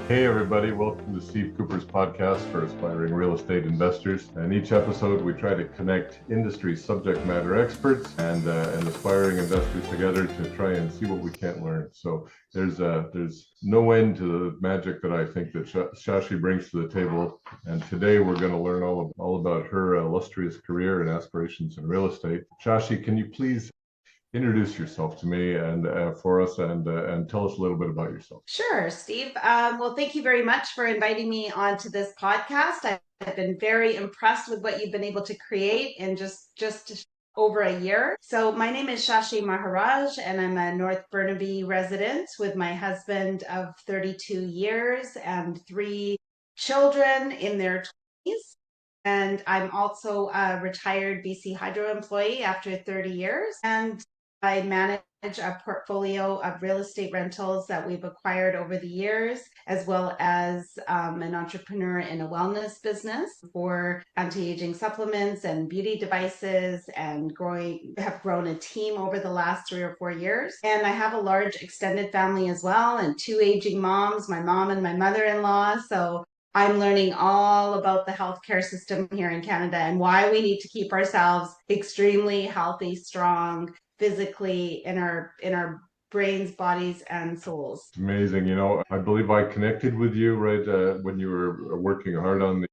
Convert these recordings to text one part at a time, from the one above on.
Hey everybody, welcome to Steve Couper's podcast for aspiring real estate investors. And each episode we try to connect industry subject matter experts and aspiring investors together to try and see what we can't learn. So there's no end to the magic that I think that Shashi brings to the table. And today we're going to learn all about her illustrious career and aspirations in real estate. Shashi, can you please introduce yourself to me and for us and tell us a little bit about yourself? Sure, Steve. Well, thank you very much for inviting me onto this podcast. I've been very impressed with what you've been able to create in just over a year. So my name is Shashi Maharaj, and I'm a North Burnaby resident with my husband of 32 years and three children in their 20s. And I'm also a retired BC Hydro employee after 30 years. And I manage a portfolio of real estate rentals that we've acquired over the years, as well as an entrepreneur in a wellness business for anti-aging supplements and beauty devices, and have grown a team over the last 3 or 4 years. And I have a large extended family as well, and two aging moms, my mom and my mother-in-law. So I'm learning all about the healthcare system here in Canada and why we need to keep ourselves extremely healthy, strong, physically, in our brains, bodies, and souls. It's amazing. I believe I connected with you right when you were working hard on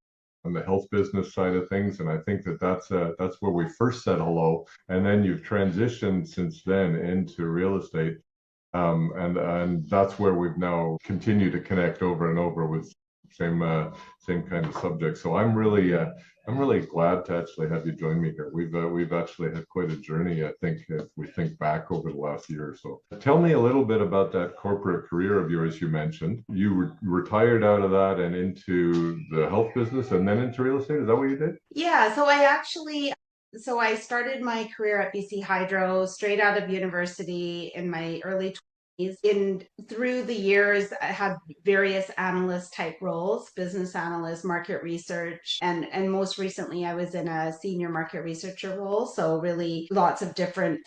the health business side of things, and I think that's where we first said hello. And then you've transitioned since then into real estate, and that's where we've now continued to connect over and over with same kind of subject. So I'm really glad to actually have you join me here. We've actually had quite a journey, I think, if we think back over the last year or so. Tell me a little bit about that corporate career of yours you mentioned. You retired out of that and into the health business and then into real estate. Is that what you did? Yeah, so I started my career at BC Hydro straight out of university in my early 20s. Through the years, I had various analyst type roles, business analyst, market research, and most recently I was in a senior market researcher role. So really lots of different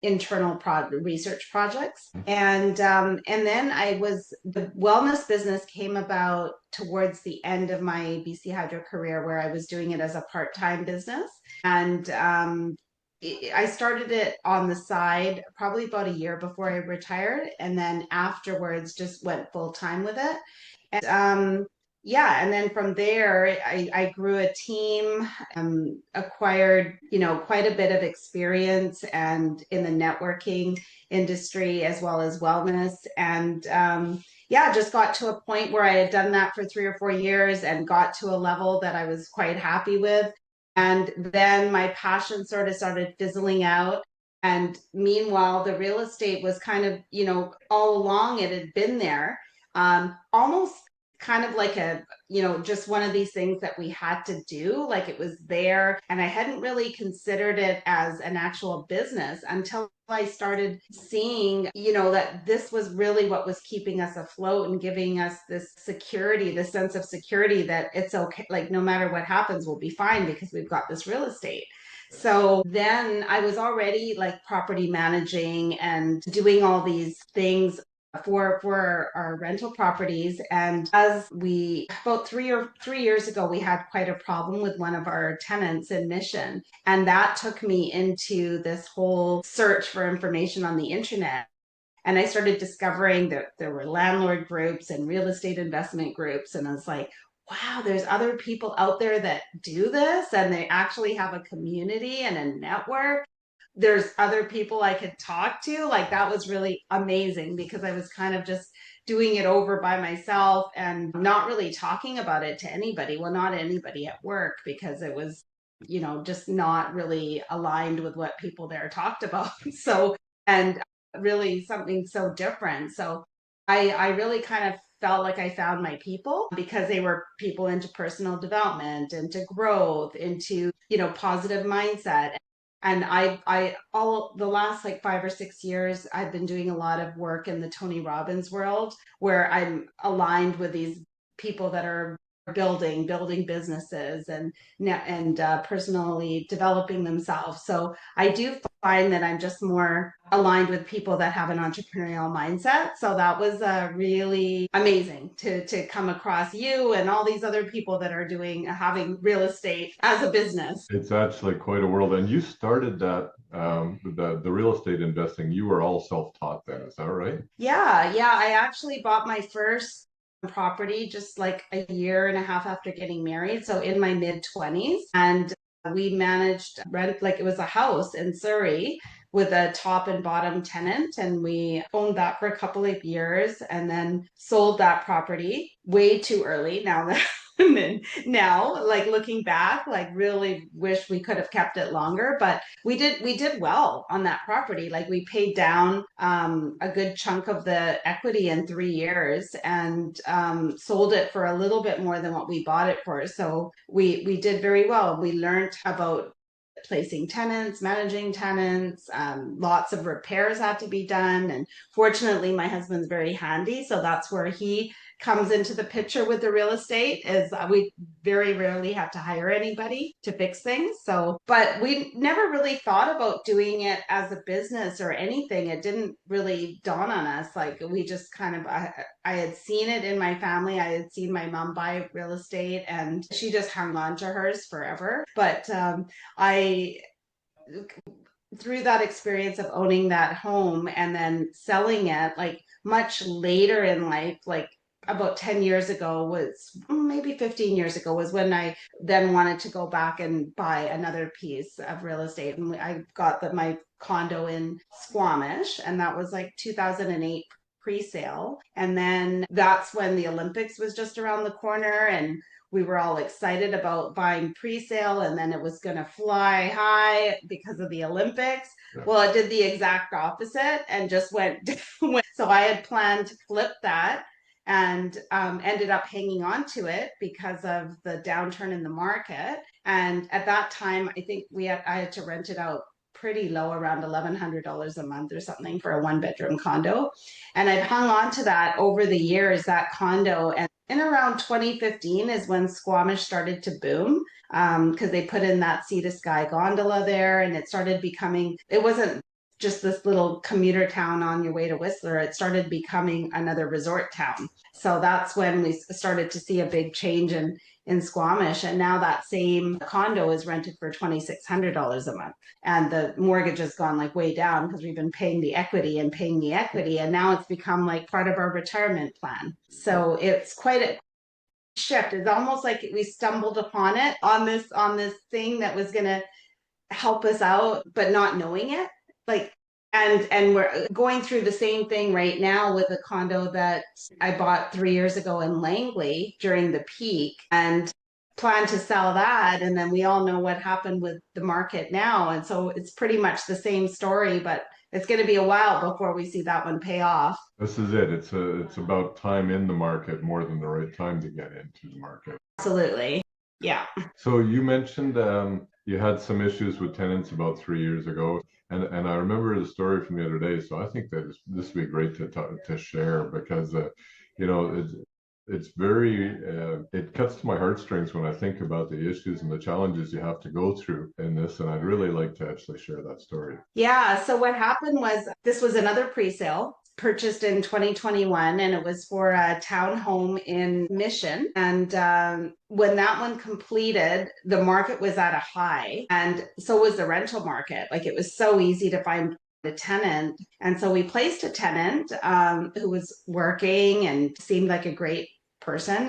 internal research projects. And then the wellness business came about towards the end of my BC Hydro career, where I was doing it as a part-time business. And I started it on the side probably about a year before I retired, and then afterwards just went full time with it. Yeah, and then from there, I grew a team, acquired, quite a bit of experience and in the networking industry as well as wellness. And yeah, just got to a point where I had done that for 3 or 4 years and got to a level that I was quite happy with. And then my passion sort of started fizzling out. And meanwhile, the real estate was kind of, all along it had been there, almost kind of like just one of these things that we had to do, like it was there. And I hadn't really considered it as an actual business until I started seeing, that this was really what was keeping us afloat and giving us this security, this sense of security that it's okay, like no matter what happens, we'll be fine because we've got this real estate. So then I was already like property managing and doing all these things for our rental properties. And as we about 3 years ago, we had quite a problem with one of our tenants in Mission, and that took me into this whole search for information on the internet. And I started discovering that there were landlord groups and real estate investment groups, and I was like, wow, there's other people out there that do this, and they actually have a community and a network. There's other people I could talk to. Like that was really amazing because I was kind of just doing it over by myself and not really talking about it to anybody. Well, not anybody at work, because it was, just not really aligned with what people there talked about. So, and really something so different. So I really kind of felt like I found my people because they were people into personal development, into growth, into, positive mindset. And all the last like 5 or 6 years, I've been doing a lot of work in the Tony Robbins world, where I'm aligned with these people that are building businesses and personally developing themselves. So I do find that I'm just more aligned with people that have an entrepreneurial mindset. So that was really amazing to come across you and all these other people that are having real estate as a business. It's actually quite a world. And you started that, the real estate investing, you were all self-taught then, is that right? Yeah. I actually bought my first property just like a year and a half after getting married. So in my mid 20s. And we managed rent, like it was a house in Surrey with a top and bottom tenant. And we owned that for a couple of years and then sold that property way too early. Now, like looking back, like really wish we could have kept it longer, but we did well on that property. Like we paid down a good chunk of the equity in 3 years and sold it for a little bit more than what we bought it for. So we did very well. We learned about placing tenants, managing tenants. Lots of repairs had to be done. And fortunately, my husband's very handy. So that's where he comes into the picture with the real estate is we very rarely have to hire anybody to fix things. So, but we never really thought about doing it as a business or anything. It didn't really dawn on us. Like we just I had seen it in my family. I had seen my mom buy real estate and she just hung on to hers forever. But I through that experience of owning that home and then selling it like much later in life, like about 10 years ago was maybe 15 years ago was when I then wanted to go back and buy another piece of real estate. And I got my condo in Squamish, and that was like 2008 pre-sale. And then that's when the Olympics was just around the corner, and we were all excited about buying pre-sale, and then it was going to fly high because of the Olympics. Yeah. Well, it did the exact opposite and just went. So I had planned to flip that and ended up hanging on to it because of the downturn in the market. And at that time, I think I had to rent it out pretty low, around $1,100 a month or something for a 1-bedroom condo. And I've hung on to that over the years, that condo. And in around 2015 is when Squamish started to boom because they put in that sea to sky gondola there, and it started becoming, it wasn't just this little commuter town on your way to Whistler. It started becoming another resort town. So that's when we started to see a big change in Squamish. And now that same condo is rented for $2,600 a month. And the mortgage has gone like way down because we've been paying the equity. And now it's become like part of our retirement plan. So it's quite a shift. It's almost like we stumbled upon it on this thing that was going to help us out, but not knowing it. Like, and we're going through the same thing right now with a condo that I bought 3 years ago in Langley during the peak and plan to sell that. And then we all know what happened with the market now. And so it's pretty much the same story, but it's going to be a while before we see that one pay off. This is it. It's about time in the market more than the right time to get into the market. Absolutely. Yeah. So you mentioned you had some issues with tenants about 3 years ago. And I remember the story from the other day, so I think that this would be great to share because, it's very, it cuts to my heartstrings when I think about the issues and the challenges you have to go through in this, and I'd really like to actually share that story. Yeah, so what happened was this was another pre-sale purchased in 2021, and it was for a townhome in Mission. And when that one completed, the market was at a high, and so was the rental market. Like it was so easy to find a tenant. And so we placed a tenant who was working and seemed like a great person.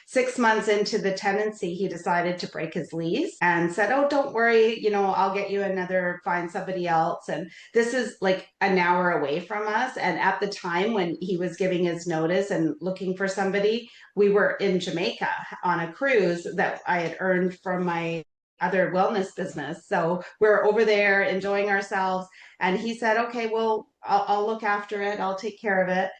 6 months into the tenancy, he decided to break his lease and said, "Oh, don't worry, I'll get you find somebody else." And this is like an hour away from us. And at the time when he was giving his notice and looking for somebody, we were in Jamaica on a cruise that I had earned from my other wellness business. So we're over there enjoying ourselves. And he said, "Okay, well, I'll look after it. I'll take care of it."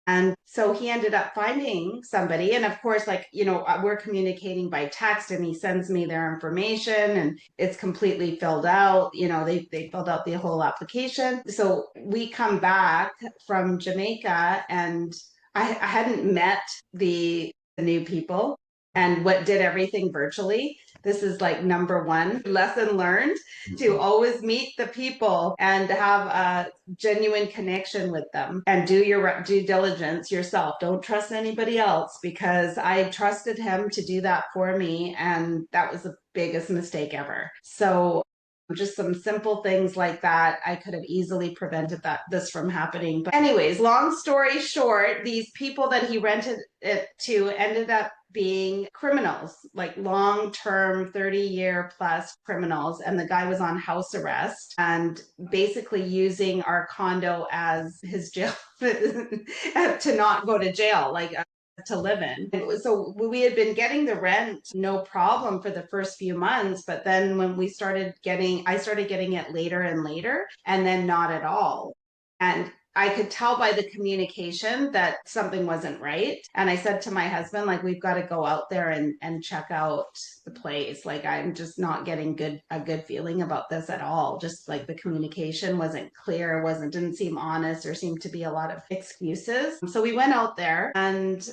And so he ended up finding somebody. And of course, we're communicating by text, and he sends me their information and it's completely filled out. They filled out the whole application. So we come back from Jamaica, and I hadn't met the new people. and what did everything virtually. This is like number one lesson learned, to always meet the people and have a genuine connection with them and do your due diligence yourself. Don't trust anybody else, because I trusted him to do that for me. And that was the biggest mistake ever. So just some simple things like that, I could have easily prevented this from happening. But anyways, long story short, these people that he rented it to ended up being criminals, like long-term 30-year plus criminals. And the guy was on house arrest and basically using our condo as his jail to not go to jail, like to live in. And so we had been getting the rent no problem for the first few months, but then when I started getting it later and later, and then not at all. And I could tell by the communication that something wasn't right. And I said to my husband, like, we've got to go out there and check out the place. Like, I'm just not getting a good feeling about this at all. Just like the communication wasn't clear, didn't seem honest, or seemed to be a lot of excuses. So we went out there and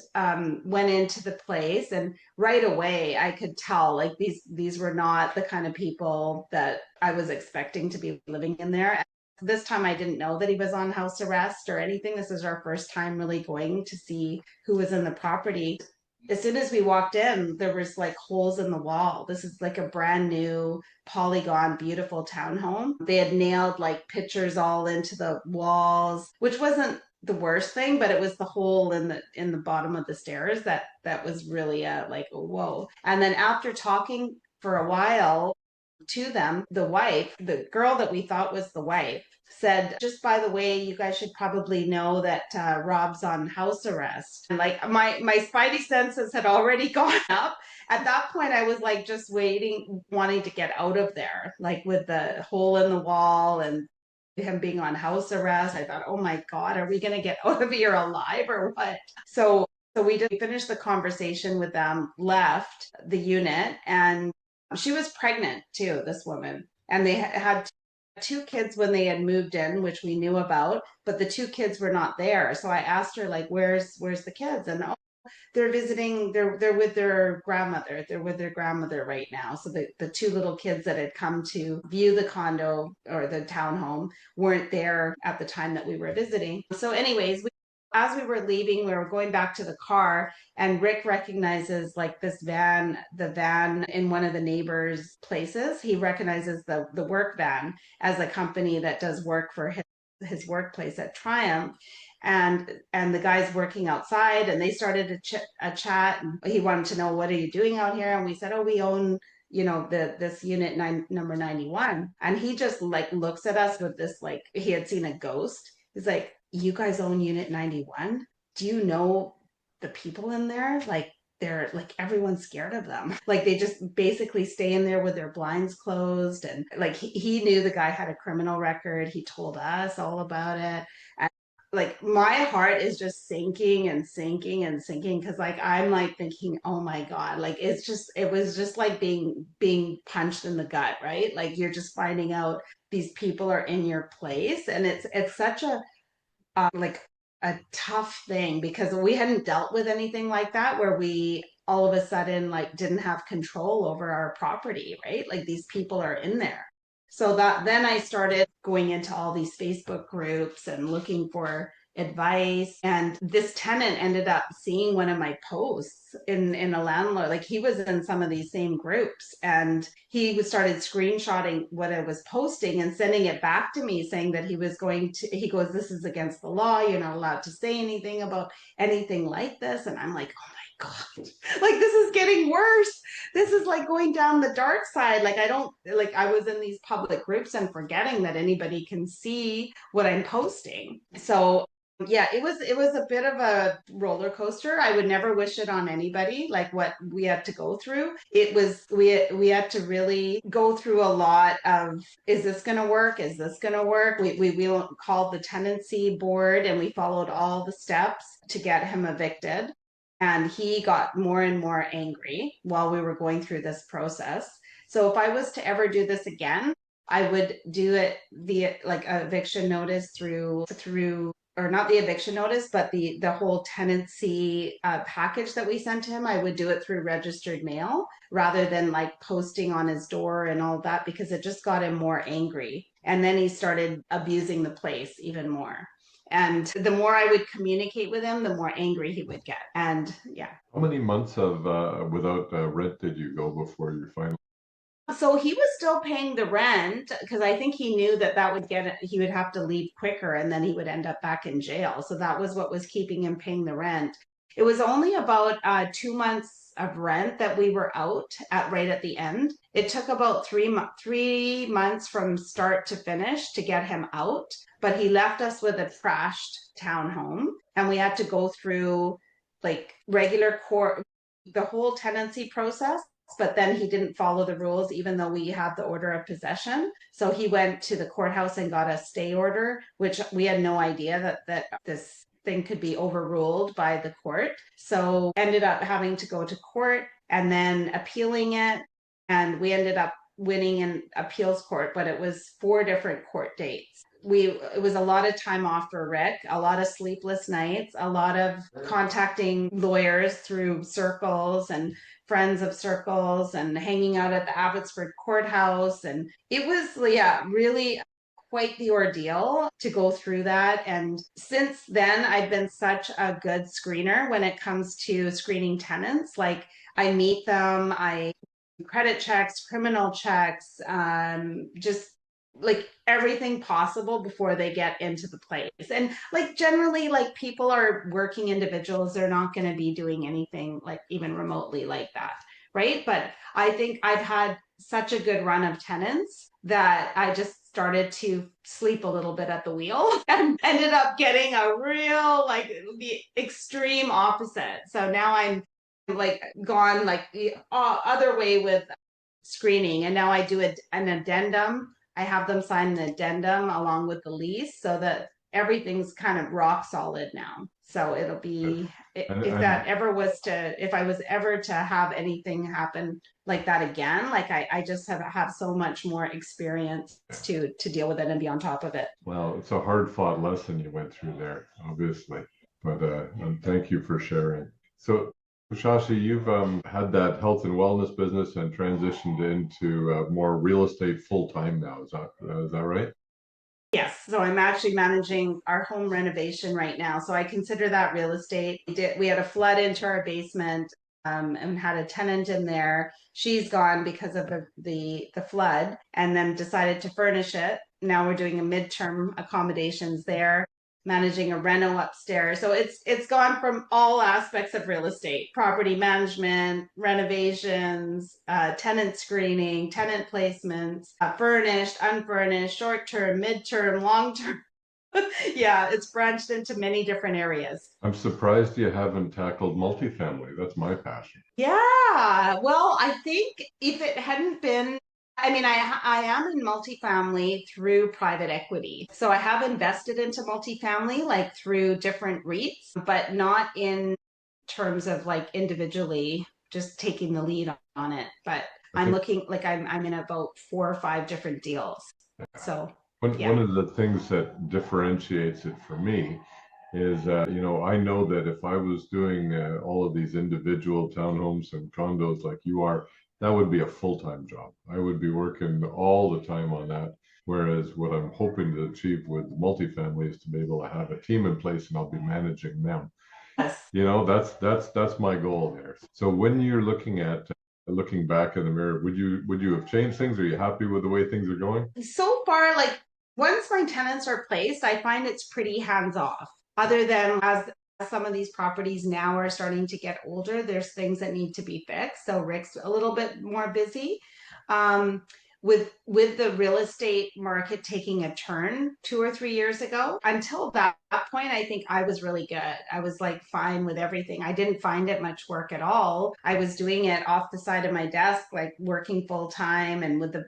went into the place, and right away I could tell, like, these were not the kind of people that I was expecting to be living in there. This time I didn't know that he was on house arrest or anything. This is our first time really going to see who was in the property. As soon as we walked in, there was like holes in the wall. This is like a brand new polygon, beautiful townhome. They had nailed like pictures all into the walls, which wasn't the worst thing, but it was the hole in the bottom of the stairs that was really like, whoa. And then after talking for a while to them, the girl that we thought was the wife, said, just by the way, you guys should probably know that Rob's on house arrest. And like my spidey senses had already gone up. At that point, I was like just waiting, wanting to get out of there, like with the hole in the wall and him being on house arrest. I thought, oh my God, are we going to get out of here alive or what? So we just finished the conversation with them, left the unit, and she was pregnant too, this woman. And they had two kids when they had moved in, which we knew about, but the two kids were not there. So I asked her, like, where's the kids? And they're visiting, they're with their grandmother. They're with their grandmother right now. So the two little kids that had come to view the condo or the townhome weren't there at the time that we were visiting. So anyways, as we were leaving, we were going back to the car, and Rick recognizes like the van in one of the neighbors' places. He recognizes the work van as a company that does work for his workplace at Triumph. And the guys working outside, and they started a chat. And he wanted to know, what are you doing out here? And we said, oh, we own this unit number 91. And he just like looks at us with this, like he had seen a ghost. He's like, you guys own unit 91? Do you know the people in there? Like, they're like, everyone's scared of them. Like, they just basically stay in there with their blinds closed. And like, he knew the guy had a criminal record. He told us all about it. And like, my heart is just sinking and sinking and sinking, because like I'm like thinking, oh my God, like it was just like being punched in the gut, right? Like, you're just finding out these people are in your place. And it's such a like a tough thing, because we hadn't dealt with anything like that, where we all of a sudden like didn't have control over our property, right? Like, these people are in there. So that then I started going into all these Facebook groups and looking for advice. And this tenant ended up seeing one of my posts in a Landlord. Like, he was in some of these same groups, and he started screenshotting what I was posting and sending it back to me, saying that he goes, this is against the law. You're not allowed to say anything about anything like this. And I'm like, oh my God, like, this is getting worse. This is like going down the dark side. Like, I was in these public groups and forgetting that anybody can see what I'm posting. So yeah, it was a bit of a roller coaster. I would never wish it on anybody, like what we had to go through. It was, we had to really go through a lot of, is this going to work? Is this going to work? We called the tenancy board, and we followed all the steps to get him evicted. And he got more and more angry while we were going through this process. So if I was to ever do this again, I would do it via like a eviction notice through or not the eviction notice, but the whole tenancy package that we sent to him, I would do it through registered mail rather than like posting on his door and all that, because it just got him more angry. And then he started abusing the place even more. And the more I would communicate with him, the more angry he would get. And yeah. How many months of without rent did you go before you finally? So he was still paying the rent because I think he knew that he would have to leave quicker and then he would end up back in jail. So that was what was keeping him paying the rent. It was only about 2 months of rent that we were out at right at the end. It took about 3 months from start to finish to get him out, but he left us with a trashed townhome and we had to go through like regular court, the whole tenancy process, but then he didn't follow the rules, even though we had the order of possession. So he went to the courthouse and got a stay order, which we had no idea that this thing could be overruled by the court. So ended up having to go to court and then appealing it. And we ended up winning in appeals court, but it was 4 different court dates. It was a lot of time off for Rick, a lot of sleepless nights, a lot of contacting lawyers through circles and friends of circles and hanging out at the Abbotsford courthouse. And it was, yeah, really quite the ordeal to go through that. And since then, I've been such a good screener when it comes to screening tenants. Like I meet them, I credit checks, criminal checks, just like everything possible before they get into the place. And like generally, like people are working individuals, they're not going to be doing anything like even remotely like that, right? But I think I've had such a good run of tenants that I just started to sleep a little bit at the wheel and ended up getting a real like the extreme opposite. So now I'm like gone like the other way with screening, and now I do an addendum. I have them sign an addendum along with the lease so that everything's kind of rock solid now. So it'll be if I was ever to have anything happen like that again, like I just have so much more experience to deal with it and be on top of it. Well, it's a hard fought lesson you went through there, obviously. But thank you for sharing. So Shashi, you've had that health and wellness business and transitioned into more real estate full time now. Is that right? Yes. So I'm actually managing our home renovation right now. So I consider that real estate. We had a flood into our basement, and had a tenant in there. She's gone because of the flood, and then decided to furnish it. Now we're doing a midterm accommodations there, managing a reno upstairs. So it's gone from all aspects of real estate: property management, renovations, tenant screening, tenant placements, furnished, unfurnished, short term, midterm, long term. Yeah, it's branched into many different areas. I'm surprised you haven't tackled multifamily. That's my passion. Yeah, well, I think if it hadn't been, I mean, I am in multifamily through private equity. So I have invested into multifamily like through different REITs, but not in terms of like individually just taking the lead on it. But I I'm think looking like I'm in about 4 or 5 different deals. So one yeah. of the things that differentiates it for me is, I know that if I was doing all of these individual townhomes and condos like you are, that would be a full-time job. I would be working all the time on that. Whereas what I'm hoping to achieve with multifamily is to be able to have a team in place and I'll be managing them. Yes. That's my goal there. So when you're looking back in the mirror, would you have changed things? Are you happy with the way things are going? So far, like once my tenants are placed, I find it's pretty hands off. Other than as some of these properties now are starting to get older, there's things that need to be fixed. So Rick's a little bit more busy. Um, with the real estate market taking a turn 2 or 3 years ago, until that point, I think I was really good. I was like fine with everything. I didn't find it much work at all. I was doing it off the side of my desk, like working full time and with the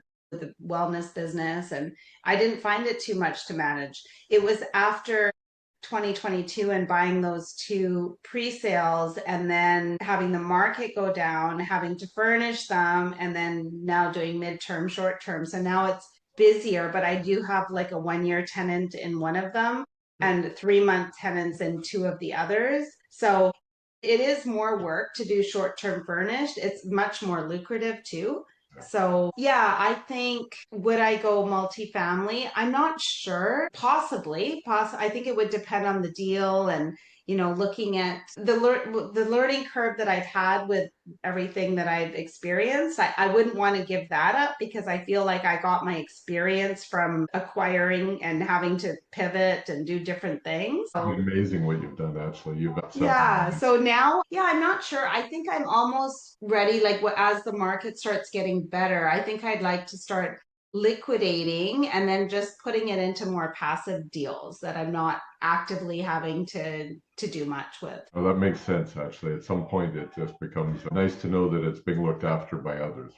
wellness business, and I didn't find it too much to manage. It was after 2022 and buying those 2 pre-sales and then having the market go down, having to furnish them, and then now doing midterm, short term. So now it's busier, but I do have like a 1-year tenant in one of them. and 3-month tenants in two of the others. So it is more work to do short-term furnished. It's much more lucrative too. So yeah, I think would I go multifamily? I'm not sure. Possibly. I think it would depend on the deal and looking at the learning curve that I've had with everything that I've experienced. I wouldn't want to give that up because I feel like I got my experience from acquiring and having to pivot and do different things. So, Amazing what you've done, actually. You've got yeah. something. So now, yeah, I'm not sure. I think I'm almost ready. Like as the market starts getting better, I think I'd like to start liquidating and then just putting it into more passive deals that I'm not actively having to do much with. Oh, that makes sense, actually. At some point, it just becomes nice to know that it's being looked after by others.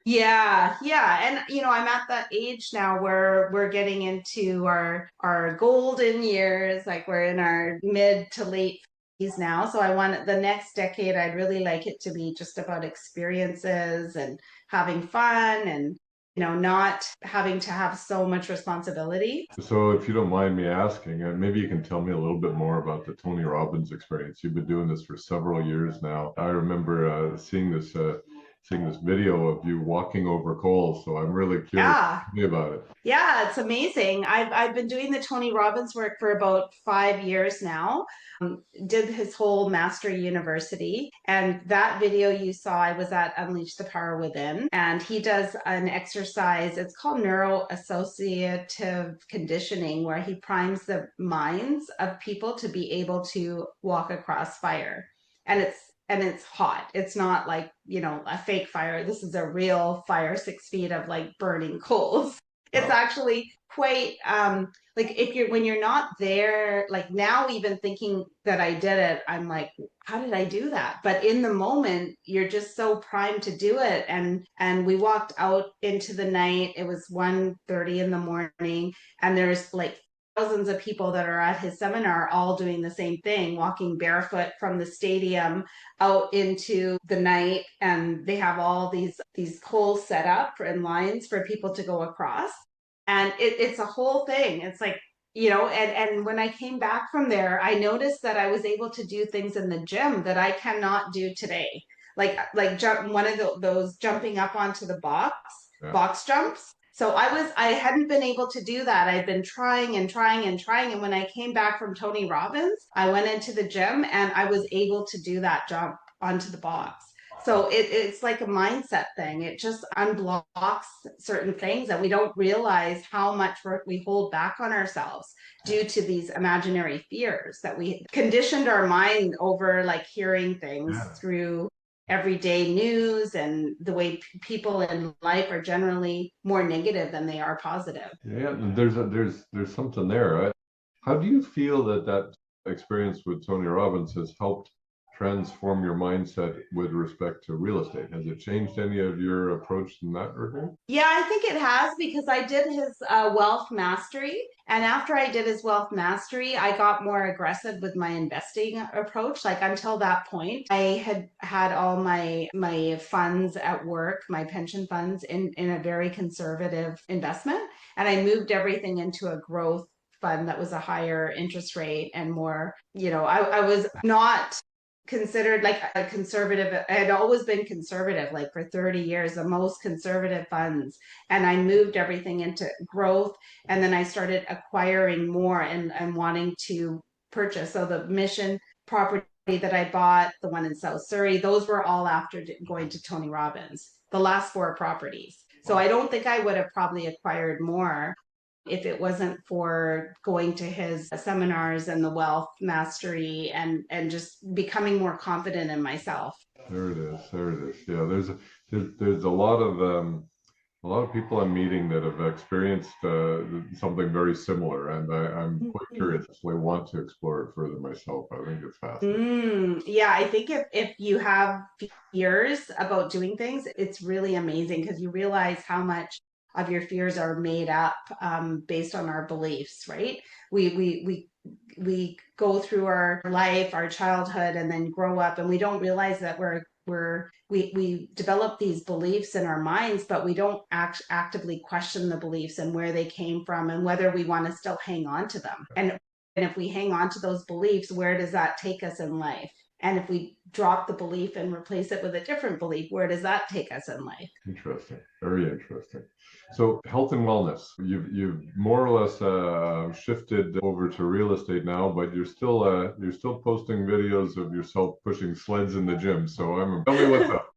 Yeah, yeah. And I'm at that age now where we're getting into our golden years, like we're in our mid to late 50s now. So I want the next decade, I'd really like it to be just about experiences and having fun and not having to have so much responsibility. So, if you don't mind me asking, maybe you can tell me a little bit more about the Tony Robbins experience. You've been doing this for several years now. I remember seeing this video of you walking over coals. So I'm really curious. Yeah. Tell me about it. Yeah, it's amazing. I've been doing the Tony Robbins work for about 5 years now. Did his whole master university, and that video you saw, I was at Unleash the Power Within, and he does an exercise. It's called neuro associative conditioning, where he primes the minds of people to be able to walk across fire, and it's hot. It's not like a fake fire. This is a real fire, 6 feet of like burning coals. It's Wow. actually quite like if you're when you're not there, like now even thinking that I did it, I'm like, how did I do that? But in the moment, you're just so primed to do it. And we walked out into the night. It was 1:30 in the morning, and there's like thousands of people that are at his seminar all doing the same thing, walking barefoot from the stadium out into the night, and they have all these holes set up in lines for people to go across, and it's a whole thing. It's like and when I came back from there, I noticed that I was able to do things in the gym that I cannot do today, like jump one of those jumping up onto the box jumps. So I hadn't been able to do that. I'd been trying and trying and trying. And when I came back from Tony Robbins, I went into the gym and I was able to do that jump onto the box. So it's like a mindset thing. It just unblocks certain things, and we don't realize how much work we hold back on ourselves due to these imaginary fears that we conditioned our mind over, like hearing things through everyday news and the way people in life are generally more negative than they are positive. Yeah, there's something there. Right? How do you feel that experience with Tony Robbins has helped transform your mindset with respect to real estate? Has it changed any of your approach in that regard? Yeah, I think it has, because I did his wealth mastery. And after I did his wealth mastery, I got more aggressive with my investing approach. Like until that point, I had all my funds at work, my pension funds in a very conservative investment. And I moved everything into a growth fund that was a higher interest rate and more, I was not considered like a conservative. I had always been conservative, like for 30 years, the most conservative funds. And I moved everything into growth. And then I started acquiring more and wanting to purchase. So the Mission property that I bought, the one in South Surrey, those were all after going to Tony Robbins, the last 4 properties. So I don't think I would have probably acquired more if it wasn't for going to his seminars and the wealth mastery and just becoming more confident in myself. There it is. There it is. Yeah, there's a lot of people I'm meeting that have experienced something very similar, and I'm quite curious. I want to explore it further myself. I think it's fascinating. Yeah, I think if you have fears about doing things, it's really amazing because you realize how much of your fears are made up based on our beliefs, right? We go through our life, our childhood, and then grow up, and we don't realize that we develop these beliefs in our minds, but we don't actively question the beliefs and where they came from and whether we want to still hang on to them. And And if we hang on to those beliefs, where does that take us in life? And if we drop the belief and replace it with a different belief, where does that take us in life? Interesting. Very interesting. So health and wellness, you've more or less shifted over to real estate now, but you're still posting videos of yourself pushing sleds in the gym. So tell me what's up.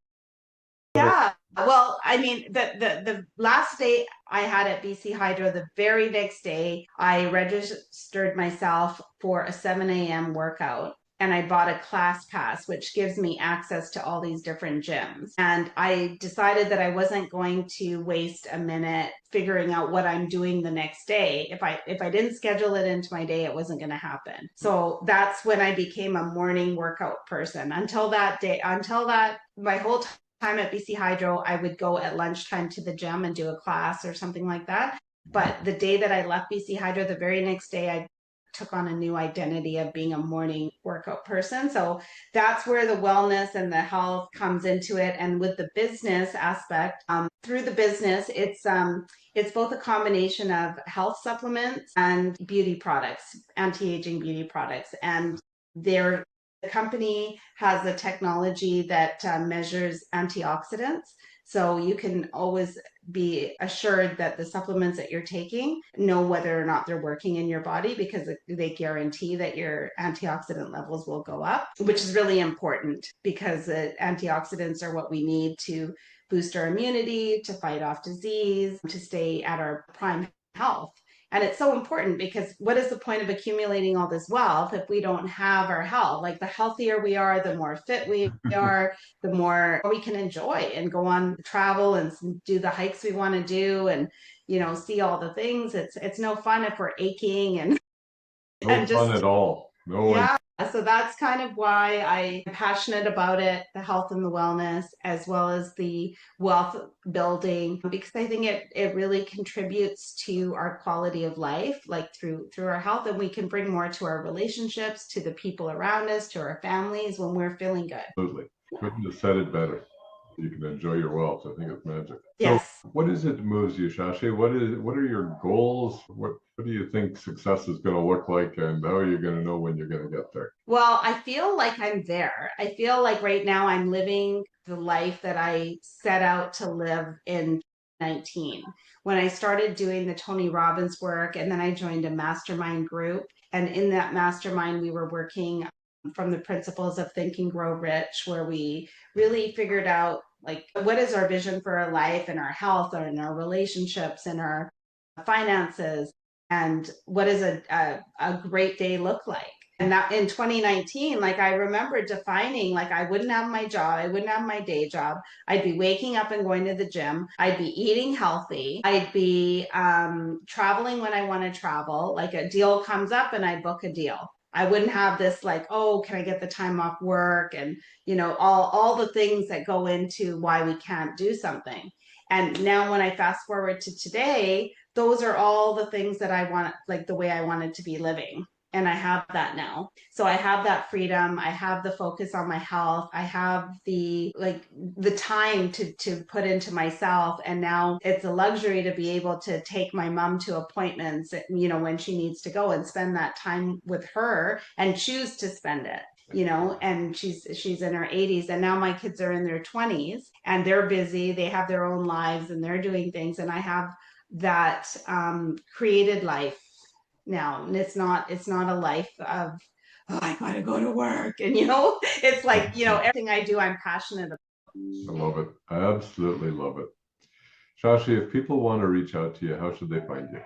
Yeah. Well, I mean, the last day I had at BC Hydro, the very next day, I registered myself for a 7 a.m. workout. And I bought a class pass, which gives me access to all these different gyms. And I decided that I wasn't going to waste a minute figuring out what I'm doing the next day. If I didn't schedule it into my day, it wasn't going to happen. So that's when I became a morning workout person. Until that, my whole time at BC Hydro, I would go at lunchtime to the gym and do a class or something like that. But the day that I left BC Hydro, the very next day, I took on a new identity of being a morning workout person. So that's where the wellness and the health comes into it. And with the business aspect, through the business, it's both a combination of health supplements and beauty products, anti-aging beauty products. And the company has a technology that measures antioxidants. So you can always be assured that the supplements that you're taking know whether or not they're working in your body, because they guarantee that your antioxidant levels will go up, which is really important because antioxidants are what we need to boost our immunity, to fight off disease, to stay at our prime health. And it's so important because what is the point of accumulating all this wealth if we don't have our health? Like, the healthier we are, the more fit we are, the more we can enjoy and go on travel and do the hikes we want to do and, see all the things. It's no fun if we're aching and no fun at all. No. Yeah. So that's kind of why I'm passionate about it, the health and the wellness, as well as the wealth building, because I think it really contributes to our quality of life, like through our health, and we can bring more to our relationships, to the people around us, to our families when we're feeling good. Absolutely. Couldn't have said it better. You can enjoy your wealth. I think it's magic. Yes. So what is it that moves you, Shashi? What are your goals? What do you think success is going to look like, and how are you going to know when you're going to get there? Well, I feel like I'm there. I feel like right now I'm living the life that I set out to live in 19. When I started doing the Tony Robbins work, and then I joined a mastermind group. And in that mastermind, we were working from the principles of Think and Grow Rich, where we really figured out, like, what is our vision for our life and our health and our relationships and our finances, and what does a great day look like. And that in 2019, like, I remember defining, like, I wouldn't have my job, I wouldn't have my day job. I'd be waking up and going to the gym. I'd be eating healthy. I'd be traveling when I want to travel. Like, a deal comes up and I book a deal. I wouldn't have this, like, oh, can I get the time off work? And, all the things that go into why we can't do something. And now when I fast forward to today, those are all the things that I want, like, the way I wanted to be living. And I have that now. So I have that freedom. I have the focus on my health. I have the time to put into myself. And now it's a luxury to be able to take my mom to appointments, when she needs to go, and spend that time with her and choose to spend it. And she's in her 80s, and now my kids are in their 20s and they're busy. They have their own lives and they're doing things. And I have that created life now, and it's not a life of, oh, I gotta go to work, and it's like, everything I do, I'm passionate about. I love it. I absolutely love it. Shashi, if people want to reach out to you, how should they find you?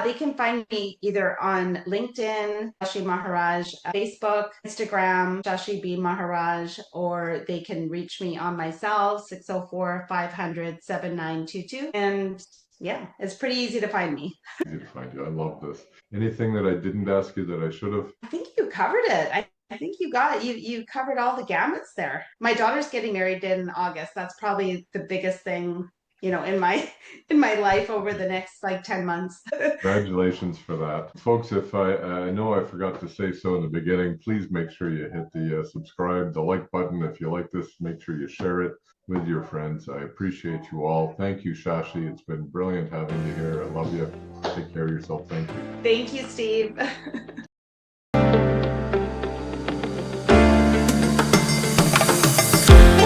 They can find me either on LinkedIn, Shashi Maharaj, Facebook, Instagram, Shashi B Maharaj, or they can reach me on my cell, 604-500-7922. And yeah, it's pretty easy to find me. Easy to find you. I love this. Anything that I didn't ask you that I should have? I think you covered it. I think you covered all the gamuts there. My daughter's getting married in August. That's probably the biggest thing, in my life over the next 10 months. Congratulations for that. Folks, if I know I forgot to say so in the beginning, please make sure you hit the subscribe, the like button. If you like this, make sure you share it with your friends. I appreciate you all. Thank you, Shashi. It's been brilliant having you here. I love you. Take care of yourself. Thank you. Thank you, Steve.